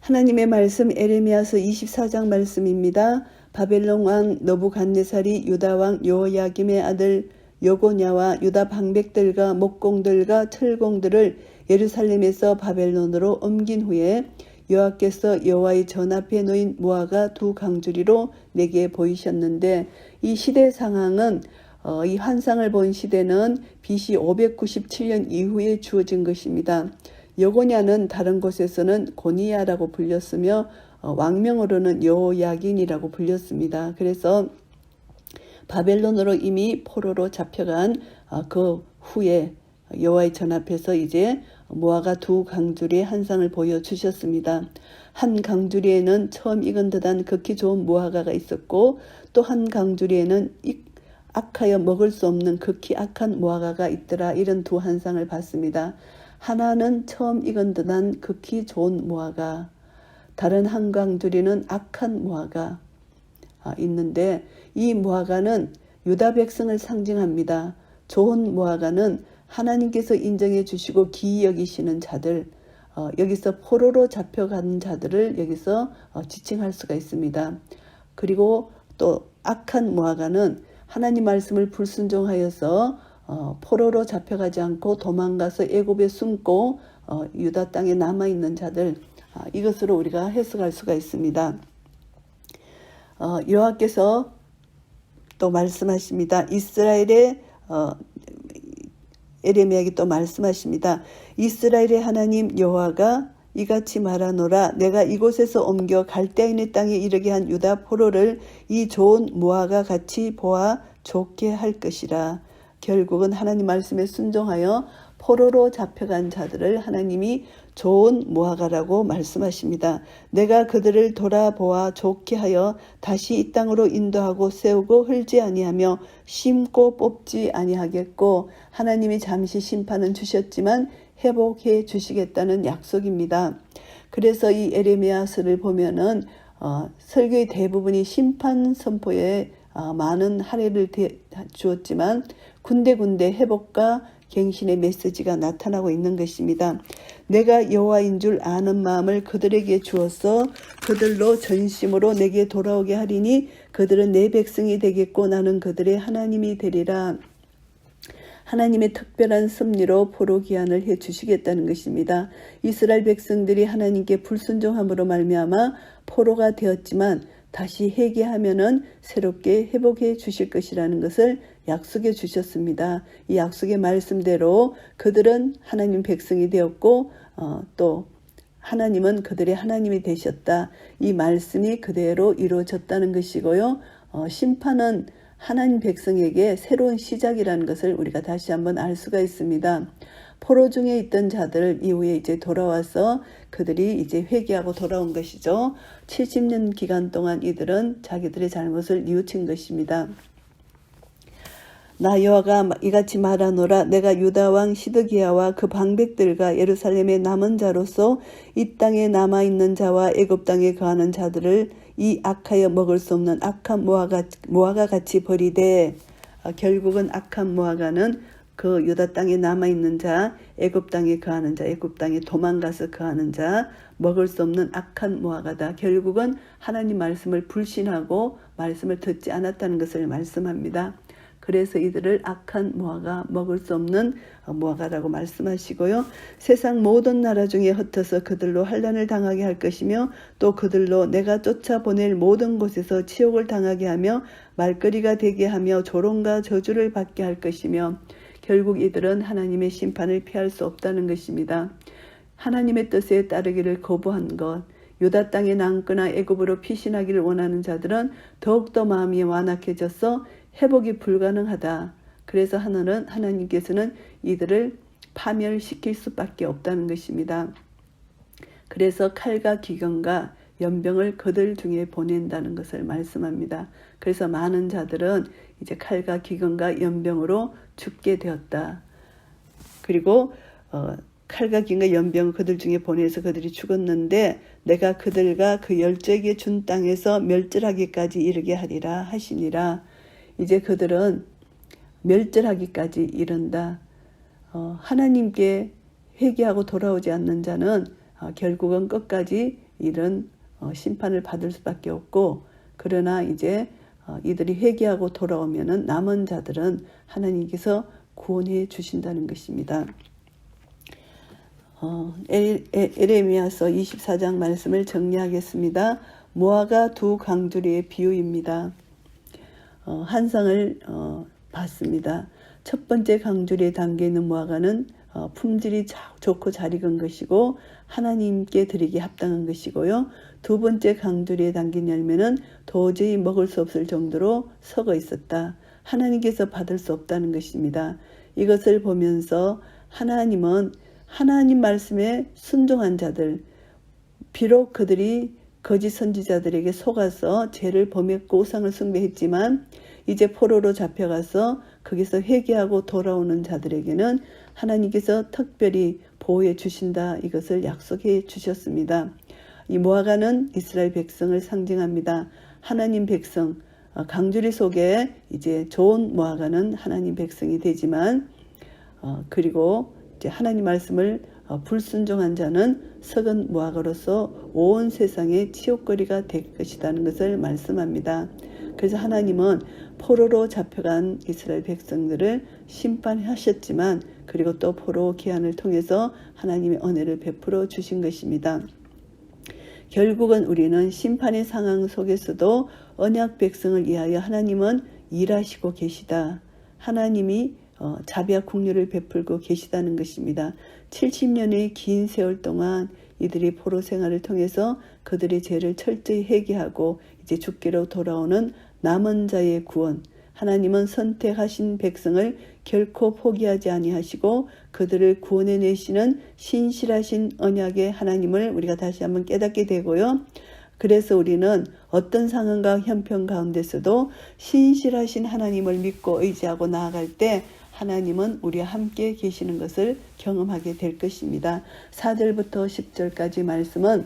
하나님의 말씀 에레미야서 24장 말씀입니다. 바벨론 왕 느부갓네살이 유다 왕 여호야김의 아들 여고냐와 유다 방백들과 목공들과 철공들을 예루살렘에서 바벨론으로 옮긴 후에 여호와께서 여호와의 전 앞에 놓인 무화과 두 강주리로 내게 보이셨는데, 이 시대 상황은 이 환상을 본 시대는 BC 597년 이후에 주어진 것입니다. 여고냐는 다른 곳에서는 고니야라고 불렸으며 왕명으로는 여호야긴이라고 불렸습니다. 그래서 바벨론으로 이미 포로로 잡혀간 그 후에 여호와의 전 앞에서 이제 무화과 두 강주리의 한상을 보여주셨습니다. 한 강주리에는 처음 익은 듯한 극히 좋은 무화과가 있었고, 또 한 강주리에는 악하여 먹을 수 없는 극히 악한 무화과가 있더라. 이런 두 한상을 봤습니다. 하나는 처음 익은 듯한 극히 좋은 무화과, 다른 한 강주리는 악한 무화과 있는데, 이 무화과는 유다 백성을 상징합니다. 좋은 무화과는 하나님께서 인정해 주시고 기이 여기시는 자들, 여기서 포로로 잡혀간 자들을 여기서 지칭할 수가 있습니다. 그리고 또 악한 무화과는 하나님 말씀을 불순종하여서 포로로 잡혀가지 않고 도망가서 애굽에 숨고 유다 땅에 남아있는 자들, 이것으로 우리가 해석할 수가 있습니다. 여호와께서 또 말씀하십니다. 이스라엘의 에레미야에게 또 말씀하십니다. 이스라엘의 하나님 여호와가 이같이 말하노라. 내가 이곳에서 옮겨 갈대아인의 땅에 이르게 한 유다 포로를 이 좋은 무화과 같이 보아 좋게 할 것이라. 결국은 하나님 말씀에 순종하여 포로로 잡혀간 자들을 하나님이 좋은 무화과라고 말씀하십니다. 내가 그들을 돌아보아 좋게 하여 다시 이 땅으로 인도하고 세우고 헐지 아니하며 심고 뽑지 아니하겠고, 하나님이 잠시 심판은 주셨지만 회복해 주시겠다는 약속입니다. 그래서 이 에레미야서를 보면은 설교의 대부분이 심판 선포에 많은 할애를 주었지만 군데군데 회복과 갱신의 메시지가 나타나고 있는 것입니다. 내가 여호와인 줄 아는 마음을 그들에게 주어서 그들로 전심으로 내게 돌아오게 하리니 그들은 내 백성이 되겠고 나는 그들의 하나님이 되리라. 하나님의 특별한 섭리로 포로 귀환을 해주시겠다는 것입니다. 이스라엘 백성들이 하나님께 불순종함으로 말미암아 포로가 되었지만 다시 회개하면은 새롭게 회복해 주실 것이라는 것을 약속해 주셨습니다. 이 약속의 말씀대로 그들은 하나님 백성이 되었고 또 하나님은 그들의 하나님이 되셨다. 이 말씀이 그대로 이루어졌다는 것이고요. 심판은 하나님 백성에게 새로운 시작이라는 것을 우리가 다시 한번 알 수가 있습니다. 포로 중에 있던 자들 이후에 이제 돌아와서 그들이 이제 회개하고 돌아온 것이죠. 70년 기간 동안 이들은 자기들의 잘못을 뉘우친 것입니다. 나 여호와가 이같이 말하노라. 내가 유다 왕 시드기야와 그 방백들과 예루살렘의 남은 자로서 이 땅에 남아있는 자와 애굽 땅에 거하는 자들을 이 악하여 먹을 수 없는 악한 무화과 같이 버리되, 결국은 악한 무화과는 그 유다 땅에 남아있는 자, 애굽 땅에 거하는 자, 애굽 땅에 도망가서 거하는 자, 먹을 수 없는 악한 무화과다. 결국은 하나님 말씀을 불신하고 말씀을 듣지 않았다는 것을 말씀합니다. 그래서 이들을 악한 무화과, 먹을 수 없는 무화과라고 말씀하시고요. 세상 모든 나라 중에 흩어서 그들로 환난을 당하게 할 것이며 또 그들로 내가 쫓아보낼 모든 곳에서 치욕을 당하게 하며 말거리가 되게 하며 조롱과 저주를 받게 할 것이며, 결국 이들은 하나님의 심판을 피할 수 없다는 것입니다. 하나님의 뜻에 따르기를 거부한 것, 유다 땅에 남거나 애굽으로 피신하기를 원하는 자들은 더욱더 마음이 완악해져서 회복이 불가능하다. 그래서 하나님께서는 이들을 파멸시킬 수밖에 없다는 것입니다. 그래서 칼과 기근과 연병을 그들 중에 보낸다는 것을 말씀합니다. 그래서 많은 자들은 이제 칼과 기근과 연병으로 죽게 되었다. 그리고 칼과 기근과 연병을 그들 중에 보내서 그들이 죽었는데 내가 그들과 그 열적에 준 땅에서 멸절하기까지 이르게 하리라 하시니라. 이제 그들은 멸절하기까지 이른다. 하나님께 회개하고 돌아오지 않는 자는 결국은 끝까지 이런 심판을 받을 수밖에 없고, 그러나 이제 이들이 회개하고 돌아오면은 남은 자들은 하나님께서 구원해 주신다는 것입니다. 에레미야서 24장 말씀을 정리하겠습니다. 모아가 두 강두리의 비유입니다. 한상을 봤습니다. 첫 번째 강두리에 담겨있는 무화과는 품질이 좋고 잘 익은 것이고 하나님께 드리기 합당한 것이고요. 두 번째 강두리에 담긴 열매는 도저히 먹을 수 없을 정도로 썩어 있었다. 하나님께서 받을 수 없다는 것입니다. 이것을 보면서 하나님은 하나님 말씀에 순종한 자들, 비록 그들이 거짓 선지자들에게 속아서 죄를 범했고 우상을 숭배했지만 이제 포로로 잡혀가서 거기서 회개하고 돌아오는 자들에게는 하나님께서 특별히 보호해 주신다, 이것을 약속해 주셨습니다. 이 무화과는 이스라엘 백성을 상징합니다. 하나님 백성, 강주리 속에 이제 좋은 무화과는 하나님 백성이 되지만 그리고 이제 하나님 말씀을 불순종한 자는 썩은 무화과로서 온 세상의 치욕거리가 될 것이라는 것을 말씀합니다. 그래서 하나님은 포로로 잡혀간 이스라엘 백성들을 심판하셨지만 그리고 또 포로 기한을 통해서 하나님의 은혜를 베풀어 주신 것입니다. 결국은 우리는 심판의 상황 속에서도 언약 백성을 위하여 하나님은 일하시고 계시다. 하나님이 자비와 긍휼을 베풀고 계시다는 것입니다. 70년의 긴 세월 동안 이들이 포로 생활을 통해서 그들의 죄를 철저히 회개하고 이제 죽기로 돌아오는 남은 자의 구원, 하나님은 선택하신 백성을 결코 포기하지 아니하시고 그들을 구원해 내시는 신실하신 언약의 하나님을 우리가 다시 한번 깨닫게 되고요. 그래서 우리는 어떤 상황과 형편 가운데서도 신실하신 하나님을 믿고 의지하고 나아갈 때 하나님은 우리와 함께 계시는 것을 경험하게 될 것입니다. 4절부터 10절까지 말씀은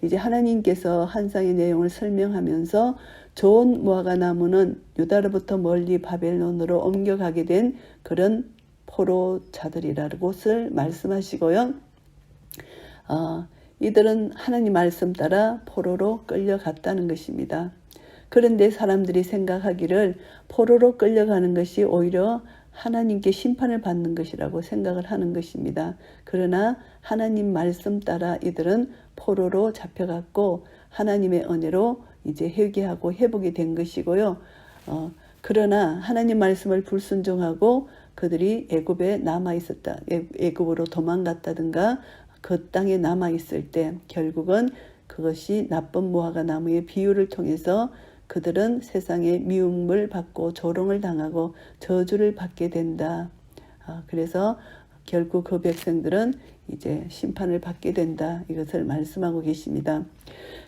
이제 하나님께서 한상의 내용을 설명하면서 좋은 무화과 나무는 유다로부터 멀리 바벨론으로 옮겨가게 된 그런 포로자들이라는 것을 말씀하시고요. 이들은 하나님 말씀 따라 포로로 끌려갔다는 것입니다. 그런데 사람들이 생각하기를 포로로 끌려가는 것이 오히려 하나님께 심판을 받는 것이라고 생각을 하는 것입니다. 그러나 하나님 말씀 따라 이들은 포로로 잡혀갔고 하나님의 은혜로 이제 회개하고 회복이 된 것이고요. 그러나 하나님 말씀을 불순종하고 그들이 애굽에 남아 있었다. 애굽으로 도망갔다든가 그 땅에 남아 있을 때 결국은 그것이 나쁜 무화과 나무의 비유를 통해서 그들은 세상에 미움을 받고 조롱을 당하고 저주를 받게 된다. 그래서 결국 그 백성들은 이제 심판을 받게 된다. 이것을 말씀하고 계십니다.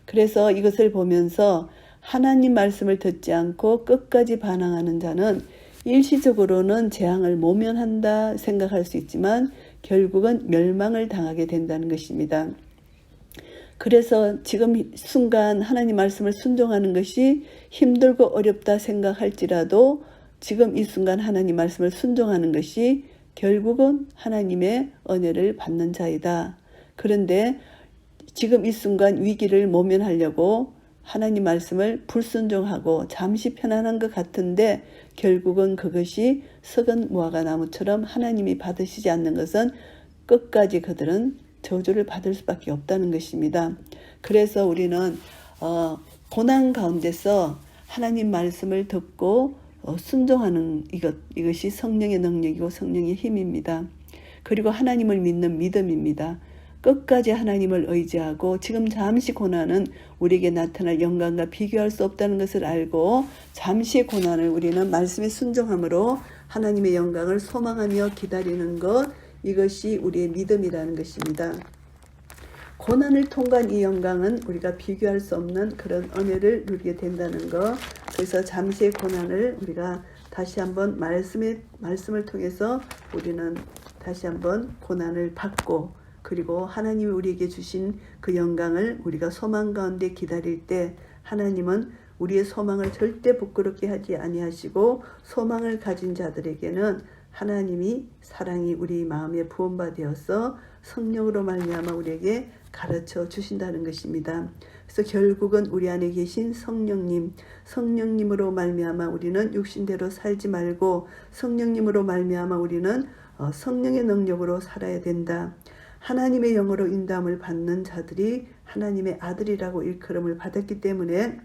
그래서 이것을 보면서 하나님 말씀을 듣지 않고 끝까지 반항하는 자는 일시적으로는 재앙을 모면한다 생각할 수 있지만 결국은 멸망을 당하게 된다는 것입니다. 그래서 지금 순간 하나님 말씀을 순종하는 것이 힘들고 어렵다 생각할지라도 지금 이 순간 하나님 말씀을 순종하는 것이 결국은 하나님의 은혜를 받는 자이다. 그런데 지금 이 순간 위기를 모면하려고 하나님 말씀을 불순종하고 잠시 편안한 것 같은데 결국은 그것이 썩은 무화과 나무처럼 하나님이 받으시지 않는 것은 끝까지 그들은 저주를 받을 수밖에 없다는 것입니다. 그래서 우리는 고난 가운데서 하나님 말씀을 듣고 순종하는 이것이 성령의 능력이고 성령의 힘입니다. 그리고 하나님을 믿는 믿음입니다. 끝까지 하나님을 의지하고 지금 잠시 고난은 우리에게 나타날 영광과 비교할 수 없다는 것을 알고 잠시 고난을 우리는 말씀에 순종함으로 하나님의 영광을 소망하며 기다리는 것, 이것이 우리의 믿음이라는 것입니다. 고난을 통과한 이 영광은 우리가 비교할 수 없는 그런 은혜를 누리게 된다는 것. 그래서 잠시의 고난을 우리가 다시 한번 말씀을 통해서 우리는 다시 한번 고난을 받고 그리고 하나님이 우리에게 주신 그 영광을 우리가 소망 가운데 기다릴 때 하나님은 우리의 소망을 절대 부끄럽게 하지 아니하시고 소망을 가진 자들에게는 하나님이 사랑이 우리 마음에 부음바 되어서 성령으로 말미암아 우리에게 가르쳐 주신다는 것입니다. 그래서 결국은 우리 안에 계신 성령님으로 말미암아 우리는 육신대로 살지 말고 성령님으로 말미암아 우리는 성령의 능력으로 살아야 된다. 하나님의 영으로 인도함을 받는 자들이 하나님의 아들이라고 일컬음을 받았기 때문에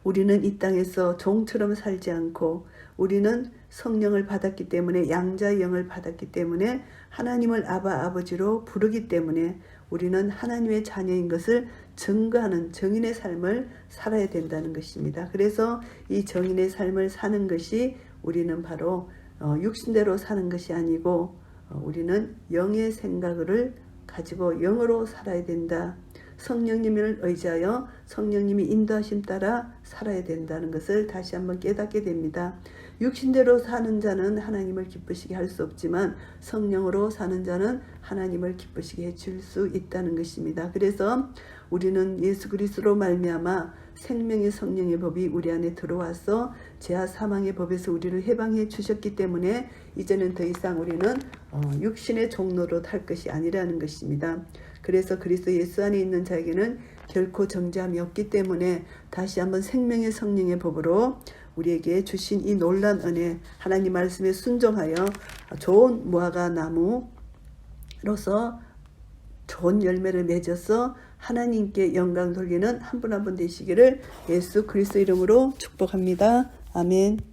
우리는 이 땅에서 종처럼 살지 않고 우리는 성령을 받았기 때문에 양자의 영을 받았기 때문에 하나님을 아바 아버지로 부르기 때문에 우리는 하나님의 자녀인 것을 증거하는 정인의 삶을 살아야 된다는 것입니다. 그래서 이 정인의 삶을 사는 것이 우리는 바로 육신대로 사는 것이 아니고 우리는 영의 생각을 가지고 영으로 살아야 된다. 성령님을 의지하여 성령님이 인도하심 따라 살아야 된다는 것을 다시 한번 깨닫게 됩니다. 육신대로 사는 자는 하나님을 기쁘시게 할 수 없지만 성령으로 사는 자는 하나님을 기쁘시게 해줄 수 있다는 것입니다. 그래서 우리는 예수 그리스도로 말미암아 생명의 성령의 법이 우리 안에 들어와서 죄와 사망의 법에서 우리를 해방해 주셨기 때문에 이제는 더 이상 우리는 육신의 종로로 탈 것이 아니라는 것입니다. 그래서 그리스도 예수 안에 있는 자에게는 결코 정죄함이 없기 때문에 다시 한번 생명의 성령의 법으로 우리에게 주신 이 놀란 은혜, 하나님 말씀에 순종하여 좋은 무화과 나무로서 좋은 열매를 맺어서 하나님께 영광 돌리는 한 분 한 분 되시기를 예수 그리스도 이름으로 축복합니다. 아멘.